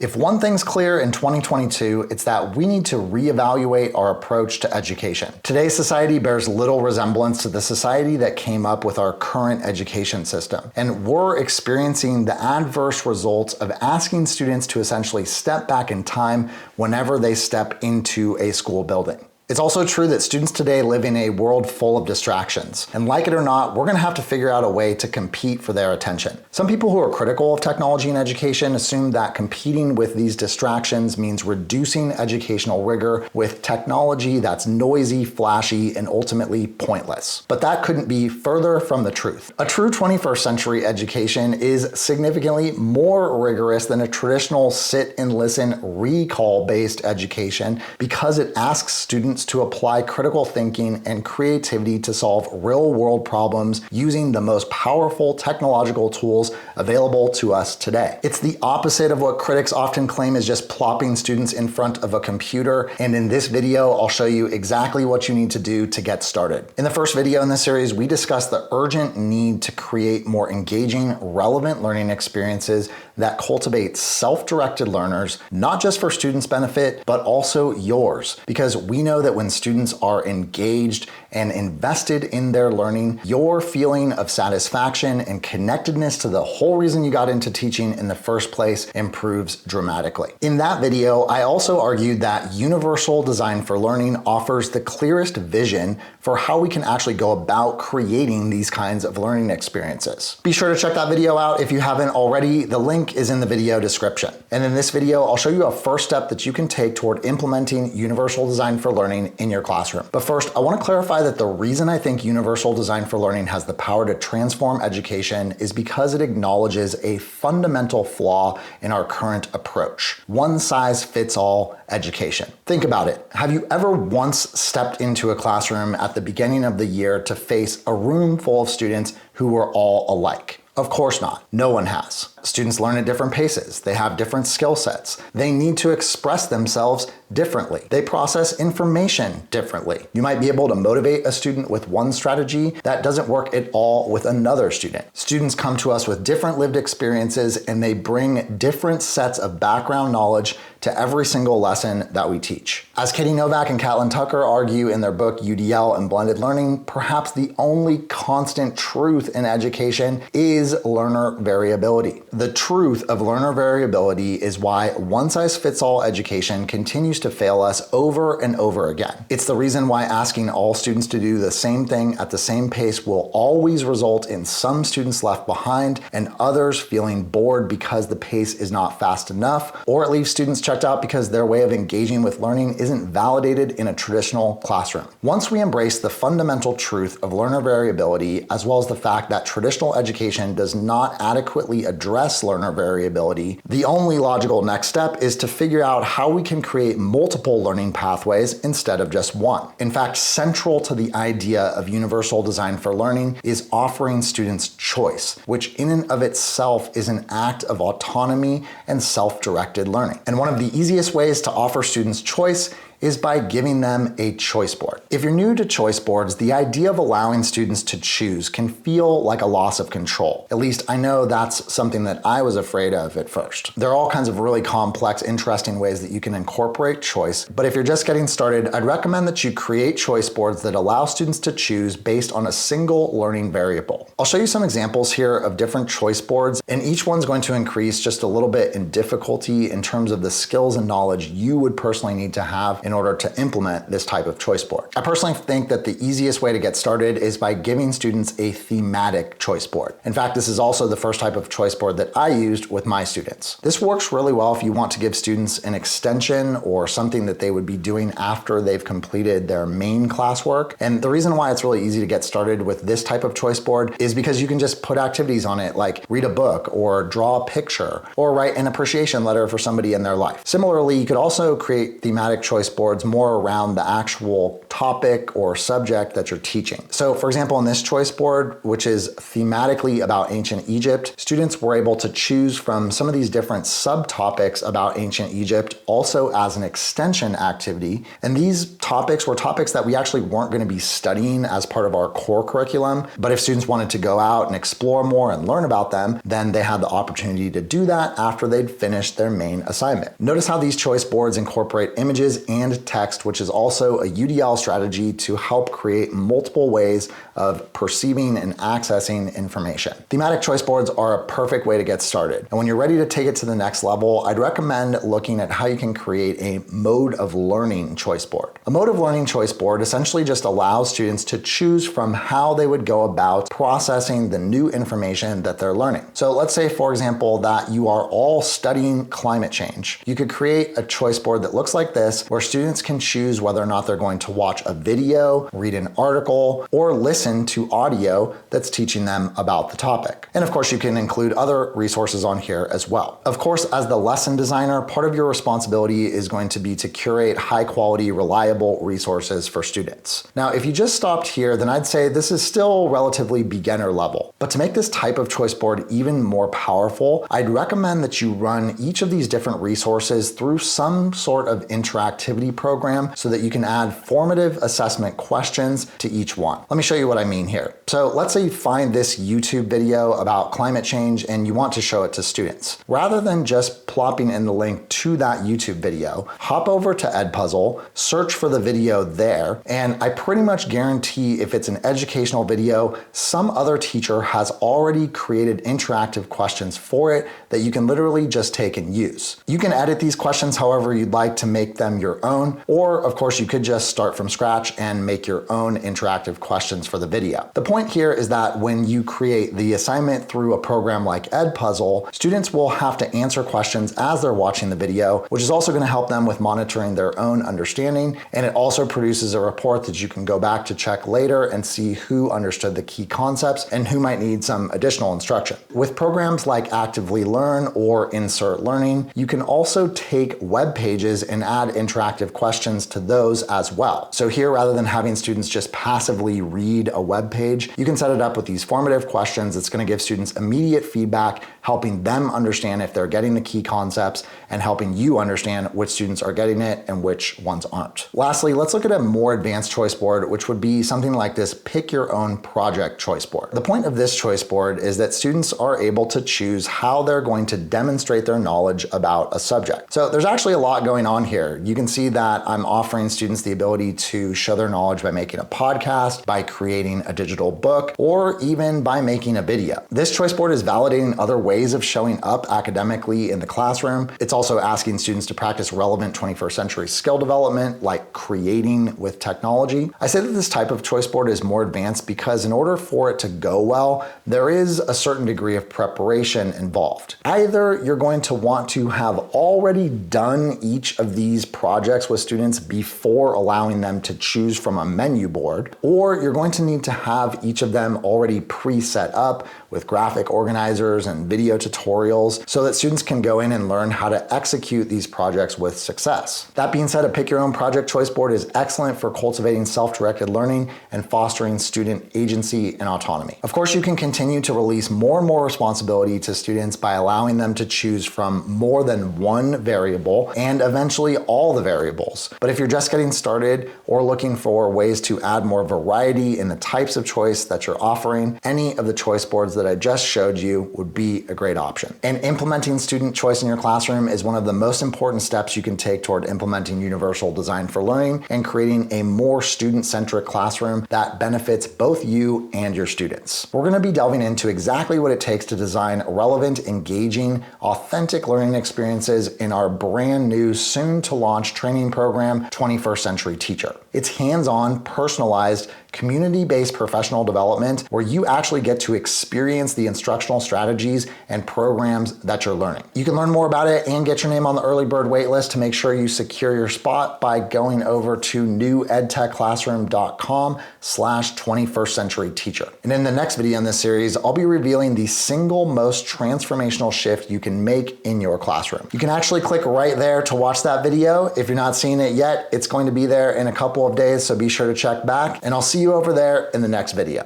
If one thing's clear in 2022, it's that we need to reevaluate our approach to education. Today's society bears little resemblance to the society that came up with our current education system, and we're experiencing the adverse results of asking students to essentially step back in time whenever they step into a school building. It's also true that students today live in a world full of distractions, and like it or not, we're going to have to figure out a way to compete for their attention. Some people who are critical of technology in education assume that competing with these distractions means reducing educational rigor with technology that's noisy, flashy, and ultimately pointless. But that couldn't be further from the truth. A true 21st century education is significantly more rigorous than a traditional sit and listen recall-based education because it asks students to apply critical thinking and creativity to solve real-world problems using the most powerful technological tools available to us today. It's the opposite of what critics often claim is just plopping students in front of a computer, and in this video, I'll show you exactly what you need to do to get started. In the first video in this series, we discuss the urgent need to create more engaging, relevant learning experiences that cultivate self-directed learners, not just for students' benefit, but also yours, because we know that when students are engaged and invested in their learning, your feeling of satisfaction and connectedness to the whole reason you got into teaching in the first place improves dramatically. In that video, I also argued that universal design for learning offers the clearest vision for how we can actually go about creating these kinds of learning experiences. Be sure to check that video out if you haven't already. The link is in the video description. And in this video, I'll show you a first step that you can take toward implementing universal design for learning in your classroom. But first, I want to clarify that the reason I think universal design for learning has the power to transform education is because it acknowledges a fundamental flaw in our current approach: one size fits all education. Think about it. Have you ever once stepped into a classroom at the beginning of the year to face a room full of students who were all alike? Of course not. No one has. Students learn at different paces. They have different skill sets. They need to express themselves differently. They process information differently. You might be able to motivate a student with one strategy that doesn't work at all with another student. Students come to us with different lived experiences, and they bring different sets of background knowledge to every single lesson that we teach. As Katie Novak and Catlin Tucker argue in their book UDL and Blended Learning, perhaps the only constant truth in education is learner variability. The truth of learner variability is why one-size-fits-all education continues to fail us over and over again. It's the reason why asking all students to do the same thing at the same pace will always result in some students left behind and others feeling bored because the pace is not fast enough, or it leaves students checked out because their way of engaging with learning isn't validated in a traditional classroom. Once we embrace the fundamental truth of learner variability, as well as the fact that traditional education does not adequately address learner variability, the only logical next step is to figure out how we can create multiple learning pathways instead of just one. In fact, central to the idea of universal design for learning is offering students choice, which in and of itself is an act of autonomy and self-directed learning. And one of the easiest ways to offer students choice is by giving them a choice board. If you're new to choice boards, the idea of allowing students to choose can feel like a loss of control. At least I know that's something that I was afraid of at first. There are all kinds of really complex, interesting ways that you can incorporate choice, but if you're just getting started, I'd recommend that you create choice boards that allow students to choose based on a single learning variable. I'll show you some examples here of different choice boards, and each one's going to increase just a little bit in difficulty in terms of the skills and knowledge you would personally need to have in order to implement this type of choice board. I personally think that the easiest way to get started is by giving students a thematic choice board. In fact, this is also the first type of choice board that I used with my students. This works really well if you want to give students an extension or something that they would be doing after they've completed their main classwork. And the reason why it's really easy to get started with this type of choice board is because you can just put activities on it like read a book or draw a picture or write an appreciation letter for somebody in their life. Similarly, you could also create thematic choice boards more around the actual topic or subject that you're teaching. So for example, in this choice board, which is thematically about ancient Egypt, students were able to choose from some of these different subtopics about ancient Egypt also as an extension activity. And these topics were topics that we actually weren't going to be studying as part of our core curriculum. But if students wanted to go out and explore more and learn about them, then they had the opportunity to do that after they'd finished their main assignment. Notice how these choice boards incorporate images and text, which is also a UDL strategy to help create multiple ways of perceiving and accessing information. Thematic choice boards are a perfect way to get started. And when you're ready to take it to the next level, I'd recommend looking at how you can create a mode of learning choice board. A mode of learning choice board essentially just allows students to choose from how they would go about processing the new information that they're learning. So let's say, for example, that you are all studying climate change. You could create a choice board that looks like this, where students can choose whether or not they're going to watch a video, read an article, or listen to audio that's teaching them about the topic. And of course, you can include other resources on here as well. Of course, as the lesson designer, part of your responsibility is going to be to curate high quality, reliable resources for students. Now, if you just stopped here, then I'd say this is still relatively beginner level. But to make this type of choice board even more powerful, I'd recommend that you run each of these different resources through some sort of interactivity program so that you can add formative assessment questions to each one. Let me show you what I mean here. So let's say you find this YouTube video about climate change and you want to show it to students. Rather than just plopping in the link to that YouTube video, hop over to Edpuzzle, search for the video there, and I pretty much guarantee if it's an educational video, some other teacher has already created interactive questions for it that you can literally just take and use. You can edit these questions however you'd like to make them your own, or of course you could just start from scratch and make your own interactive questions for the video. The point here is that when you create the assignment through a program like Edpuzzle, students will have to answer questions as they're watching the video, which is also going to help them with monitoring their own understanding, and it also produces a report that you can go back to check later and see who understood the key concepts and who might need some additional instruction. With programs like Actively Learn or Insert Learning, you can also take web pages and add interactive questions to those as well. So here, rather than having students just passively read a web page, you can set it up with these formative questions that's going to give students immediate feedback, helping them understand if they're getting the key concepts and helping you understand which students are getting it and which ones aren't. Lastly, let's look at a more advanced choice board, which would be something like this pick your own project choice board. The point of this choice board is that students are able to choose how they're going to demonstrate their knowledge about a subject. So there's actually a lot going on here. You can see that I'm offering students the ability to show their knowledge by making a podcast, by creating a digital book, or even by making a video. This choice board is validating other ways of showing up academically in the classroom. It's also asking students to practice relevant 21st century skill development, like creating with technology. I say that this type of choice board is more advanced because in order for it to go well, there is a certain degree of preparation involved. Either you're going to want to have already done each of these projects with students before allowing them to choose from a menu board, or you're going to need to have each of them already pre-set up with graphic organizers and video tutorials so that students can go in and learn how to execute these projects with success. That being said, a pick your own project choice board is excellent for cultivating self-directed learning and fostering student agency and autonomy. Of course, you can continue to release more and more responsibility to students by allowing them to choose from more than one variable and eventually all the variables. But if you're just getting started or looking for ways to add more variety in the types of choice that you're offering, any of the choice boards that I just showed you would be a great option. And implementing student choice in your classroom is one of the most important steps you can take toward implementing universal design for learning and creating a more student-centric classroom that benefits both you and your students. We're going to be delving into exactly what it takes to design relevant, engaging, authentic learning experiences in our brand new, soon-to-launch training program, 21st Century Teacher. It's hands-on, personalized, community-based professional development where you actually get to experience the instructional strategies and programs that you're learning. You can learn more about it and get your name on the early bird waitlist to make sure you secure your spot by going over to newedtechclassroom.com/21st-century-teacher. And in the next video in this series, I'll be revealing the single most transformational shift you can make in your classroom. You can actually click right there to watch that video. If you're not seeing it yet, it's going to be there in a couple of days, so be sure to check back, and I'll see you over there in the next video.